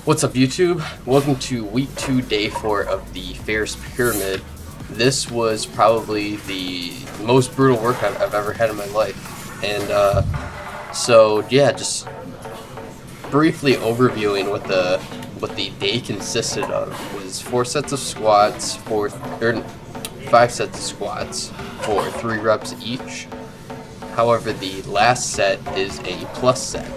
What's up, YouTube? Welcome to week 2, day 4 of the Farris pyramid. This was probably the most brutal workout I've ever had in my life. And so yeah, just briefly overviewing what the day consisted of was 5 sets of squats for 3 reps each. However, the last set is a plus set.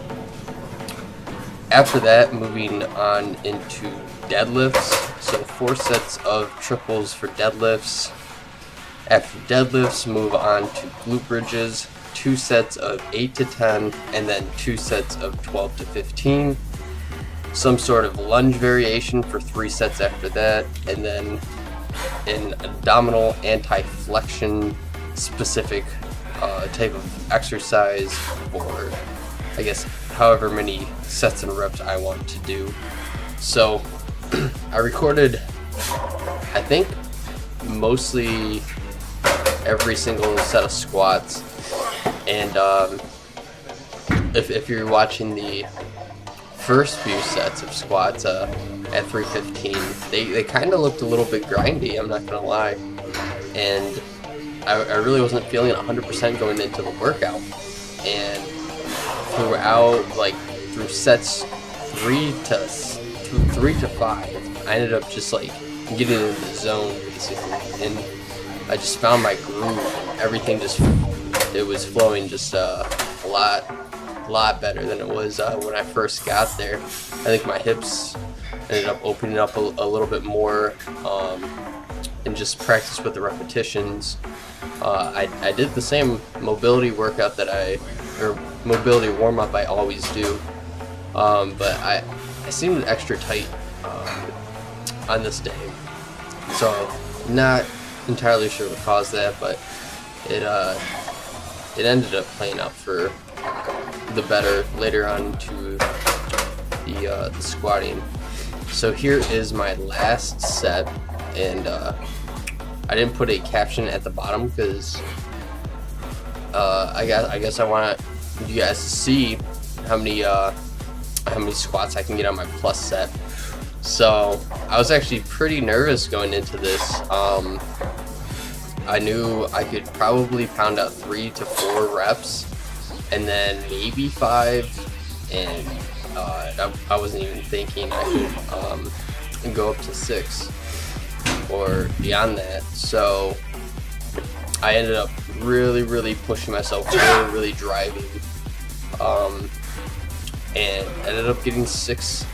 After that, moving on into deadlifts, so 4 sets of triples for deadlifts. After deadlifts, move on to glute bridges, 2 sets of 8 to 10, and then 2 sets of 12 to 15. Some sort of lunge variation for 3 sets after that, and then an abdominal anti-flexion specific type of exercise for, I guess, however many sets and reps I want to do. So I recorded, I think, mostly every single set of squats, and if you're watching the first few sets of squats at 315, they kind of looked a little bit grindy, I'm not gonna lie, and I really wasn't feeling 100% going into the workout. And throughout, through sets 3 to 5, I ended up just getting in the zone basically, and I just found my groove. Everything it was flowing just a lot better than it was when I first got there. I think my hips ended up opening up a little bit more, and just practice with the repetitions. I did the same mobility workout or mobility warm-up I always do, but I seemed extra tight on this day, so not entirely sure what caused that, but it ended up playing out for the better later on to the squatting. So here is my last set, and I didn't put a caption at the bottom because I guess I want you guys to see how many squats I can get on my plus set. So I was actually pretty nervous going into this. I knew I could probably pound out 3 to 4 reps, and then maybe 5, and I wasn't even thinking I could go up to 6 or beyond that. So I ended up really pushing myself, really driving, and ended up getting six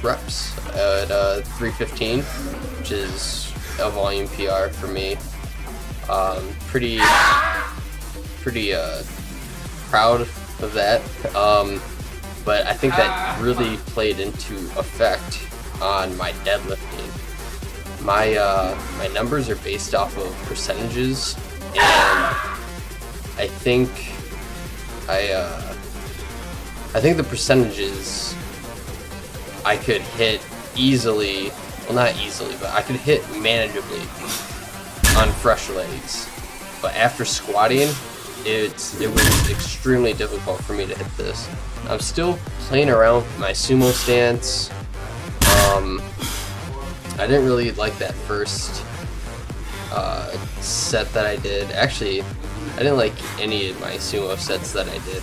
reps at 315, which is a volume PR for me. Pretty proud of that, but I think that really played into effect on my deadlifting. My numbers are based off of percentages, and I think the percentages I could hit easily, well, not easily, but I could hit manageably on fresh legs. But after squatting, it was extremely difficult for me to hit this. I'm still playing around with my sumo stance. I didn't really like that first set that I did. Actually, I didn't like any of my sumo sets that I did.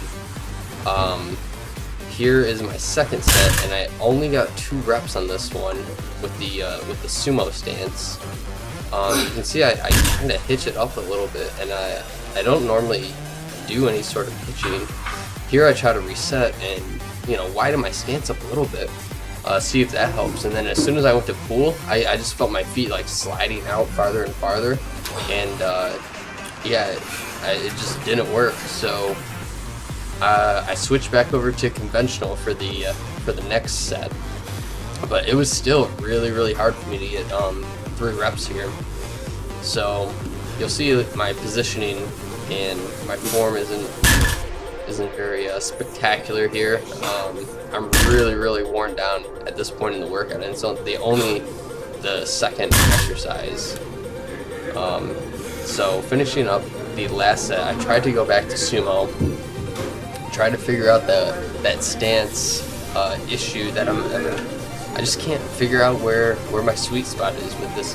Here is my second set, and I only got 2 reps on this one with the sumo stance. You can see I kind of hitch it up a little bit, and I don't normally do any sort of hitching. Here I try to reset and widen my stance up a little bit, see if that helps. And then as soon as I went to pull, I just felt my feet sliding out farther and farther, and it just didn't work. So I switched back over to conventional for the next set, but it was still really hard for me to get 3 reps here. So you'll see my positioning and my form isn't very spectacular here. I'm really worn down at this point in the workout, and it's only the second exercise. So finishing up the last set, I tried to go back to sumo, tried to figure out that stance issue that I just can't figure out where my sweet spot is with this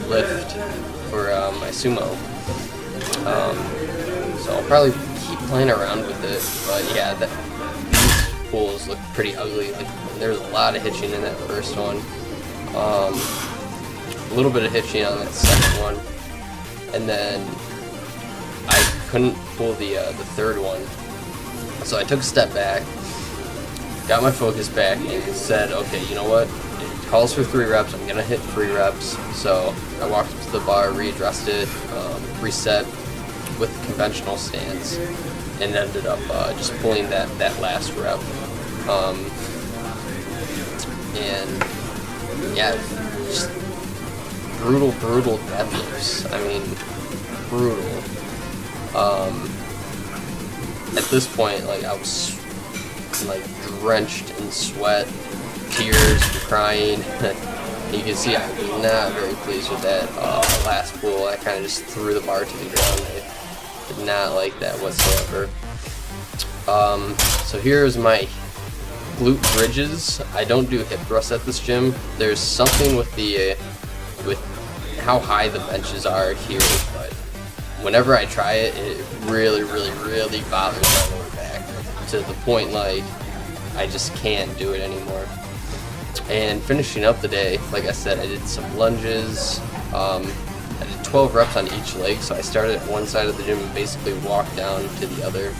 lift for my sumo. So I'll probably keep playing around with it, but yeah, these pulls look pretty ugly. Like, there's a lot of hitching in that first one, a little bit of hitching on that second one, and then I couldn't pull the third one. So I took a step back, got my focus back, and said, okay, you know what? It calls for 3 reps. I'm gonna hit 3 reps. So I walked up to the bar, readjusted it, reset with the conventional stance, and ended up just pulling that last rep. And yeah, just brutal deadlifts. I mean, brutal. At this point, like, I was like drenched in sweat, tears, crying. You can see I was not very pleased with that last pull. I kind of just threw the bar to the ground. I did not like that whatsoever. So here's my glute bridges. I don't do hip thrusts at this gym. There's something with with how high the benches are here, but whenever I try it, it really bothers my lower back to the point like I just can't do it anymore. And finishing up the day, like I said, I did some lunges. I did 12 reps on each leg, so I started at one side of the gym and basically walked down to the other.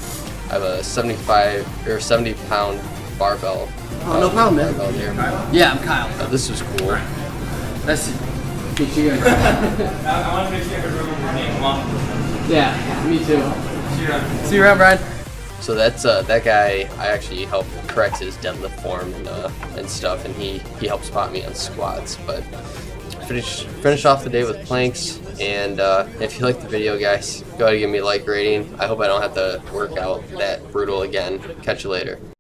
I have a 70-pound barbell. Oh, no problem, man. Barbell here. Yeah, I'm Kyle. This was cool. That's good to hear. I want to make sure everyone's name long. Yeah, me too. See you around. See you around, Brian. So that's that guy. I actually helped correct his deadlift form and stuff, and he helped spot me on squats. But finish off the day with planks. And if you like the video, guys, go ahead and give me a like rating. I hope I don't have to work out that brutal again. Catch you later.